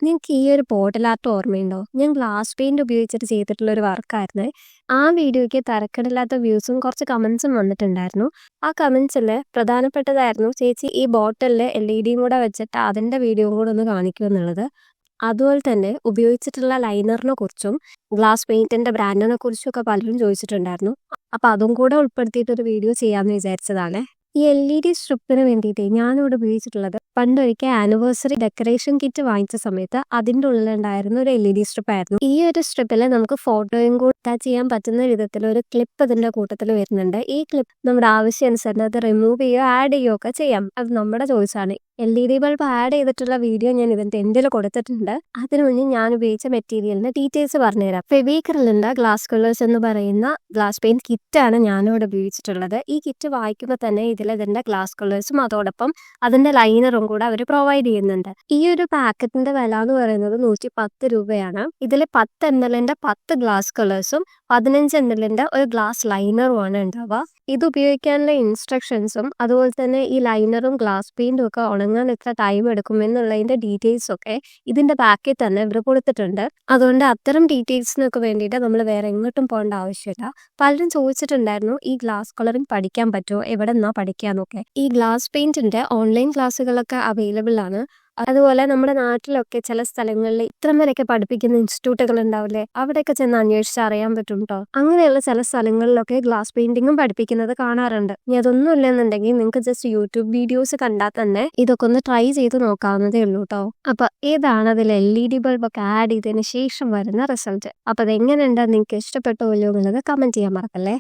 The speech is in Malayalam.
നിങ്ങൾക്ക് ഈ ഒരു ബോട്ടിൽ ആർട്ട് ഓർമ്മയുണ്ടോ? ഞാൻ ഗ്ലാസ് പെയിന്റ് ഉപയോഗിച്ചിട്ട് ചെയ്തിട്ടുള്ള ഒരു വർക്കായിരുന്നേ. ആ വീഡിയോയ്ക്ക് തരക്കേടില്ലാത്ത വ്യൂസും കുറച്ച് കമൻസും വന്നിട്ടുണ്ടായിരുന്നു. ആ കമൻസിൽ പ്രധാനപ്പെട്ടതായിരുന്നു ചേച്ചി ഈ ബോട്ടിലിൽ LED കൂടെ വെച്ചിട്ട് അതിൻ്റെ വീഡിയോയും കൂടെ ഒന്ന് കാണിക്കുമെന്നുള്ളത്. അതുപോലെ തന്നെ ഉപയോഗിച്ചിട്ടുള്ള ലൈനറിനെ കുറിച്ചും ഗ്ലാസ് പെയിന്റിന്റെ ബ്രാൻഡിനെ കുറിച്ചും ഒക്കെ പലരും ചോദിച്ചിട്ടുണ്ടായിരുന്നു. അപ്പോൾ അതും കൂടെ ഉൾപ്പെടുത്തിയിട്ടൊരു വീഡിയോ ചെയ്യാമെന്ന് വിചാരിച്ചതാണ്. ഈ LED സ്ട്രിപ്പിന് വേണ്ടിയിട്ട് ഞാനിവിടെ ഉപയോഗിച്ചിട്ടുള്ളത് പണ്ടൊരിക്കൽ ആനിവേഴ്സറി ഡെക്കറേഷൻ കിറ്റ് വാങ്ങിച്ച സമയത്ത് അതിൻ്റെ ഉള്ളിലുണ്ടായിരുന്ന ഒരു LED സ്ട്രിപ്പായിരുന്നു. ഈ ഒരു സ്ട്രിപ്പിൽ നമുക്ക് ഫോട്ടോയും കൂടെ അറ്റാച്ച് ചെയ്യാൻ പറ്റുന്ന വിധത്തിൽ ഒരു ക്ലിപ്പ് ഇതിൻ്റെ കൂട്ടത്തിൽ വരുന്നുണ്ട്. ഈ ക്ലിപ്പ് നമ്മുടെ ആവശ്യാനുസരണം അത് റിമൂവ് ചെയ്യുകയോ ആഡ് ചെയ്യുകയോ ഒക്കെ ചെയ്യാം. അത് നമ്മുടെ ചോയ്സാണ്. LED ബൾബ് ആഡ് ചെയ്തിട്ടുള്ള വീഡിയോ ഞാൻ ഇതിൻ്റെ എൻഡിൽ കൊടുത്തിട്ടുണ്ട്. അതിനു മുന്നേ ഞാൻ ഉപയോഗിച്ച മെറ്റീരിയലിന്റെ ഡീറ്റെയിൽസ് പറഞ്ഞുതരാം. ഫെവിക്രിലിന്റെ ഗ്ലാസ് കളേഴ്സ് എന്ന് പറയുന്ന ഗ്ലാസ് പെയിന്റ് കിറ്റാണ് ഞാനിവിടെ ഉപയോഗിച്ചിട്ടുള്ളത്. ഈ കിറ്റ് വായിക്കുമ്പോൾ തന്നെ ഇതിന്റെ ഗ്ലാസ് കളേഴ്സും അതോടൊപ്പം അതിന്റെ ലൈനറും കൂടെ അവർ പ്രൊവൈഡ് ചെയ്യുന്നുണ്ട്. ഈ ഒരു പാക്കറ്റിന്റെ വില എന്ന് പറയുന്നത് 110 രൂപയാണ്. ഇതിൽ 10 ml 10 ഗ്ലാസ് കളേഴ്സും 15 ml ഒരു ഗ്ലാസ് ലൈനറുമാണ് ഉണ്ടാവുക. ഇത് ഉപയോഗിക്കാനുള്ള ഇൻസ്ട്രക്ഷൻസും അതുപോലെ തന്നെ ഈ ലൈനറും ഗ്ലാസ് പെയിന്റും ഒക്കെ ഉണങ്ങാൻ എത്ര ടൈം എടുക്കും എന്നുള്ളതിന്റെ ഡീറ്റെയിൽസ് ഒക്കെ ഇതിന്റെ പാക്കിൽ തന്നെ ഇവർ കൊടുത്തിട്ടുണ്ട്. അതുകൊണ്ട് അത്തരം ഡീറ്റെയിൽസിനൊക്കെ വേണ്ടിയിട്ട് നമ്മൾ വേറെ എങ്ങോട്ടും പോകേണ്ട ആവശ്യമില്ല. പലരും ചോദിച്ചിട്ടുണ്ടായിരുന്നു ഈ ഗ്ലാസ് കളറിങ് പഠിക്കാൻ പറ്റുമോ, എവിടെ നിന്നാ പഠിക്കാന്നൊക്കെ. ഈ ഗ്ലാസ് പെയിന്റിന്റെ ഓൺലൈൻ ക്ലാസ്സുകളൊക്കെ അവൈലബിൾ ആണ്. അതുപോലെ നമ്മുടെ നാട്ടിലൊക്കെ ചില സ്ഥലങ്ങളിൽ ഇത്രയും വരെയൊക്കെ പഠിപ്പിക്കുന്ന ഇൻസ്റ്റിറ്റ്യൂട്ടുകൾ ഉണ്ടാവില്ലേ, അവിടെയൊക്കെ ചെന്ന് അന്വേഷിച്ച് അറിയാൻ പറ്റും കേട്ടോ. അങ്ങനെയുള്ള ചില സ്ഥലങ്ങളിലൊക്കെ ഗ്ലാസ് പെയിന്റിങ്ങും പഠിപ്പിക്കുന്നത് കാണാറുണ്ട്. ഇനി അതൊന്നും ഇല്ലെന്നുണ്ടെങ്കിൽ നിങ്ങൾക്ക് ജസ്റ്റ് യൂട്യൂബ് വീഡിയോസ് കണ്ടാൽ തന്നെ ഇതൊക്കെ ഒന്ന് ട്രൈ ചെയ്ത് നോക്കാവുന്നതേ ഉള്ളൂ കേട്ടോ. അപ്പൊ ഏതാണ് അതിൽ LED ബൾബൊക്കെ ആഡ് ചെയ്തതിന് ശേഷം വരുന്ന റിസൾട്ട്. അപ്പൊ അതെങ്ങനെയുണ്ടെന്ന് നിങ്ങൾക്ക് ഇഷ്ടപ്പെട്ടോ ഇല്ലയോ എന്നുള്ളത് കമന്റ് ചെയ്യാൻ മറക്കല്ലേ.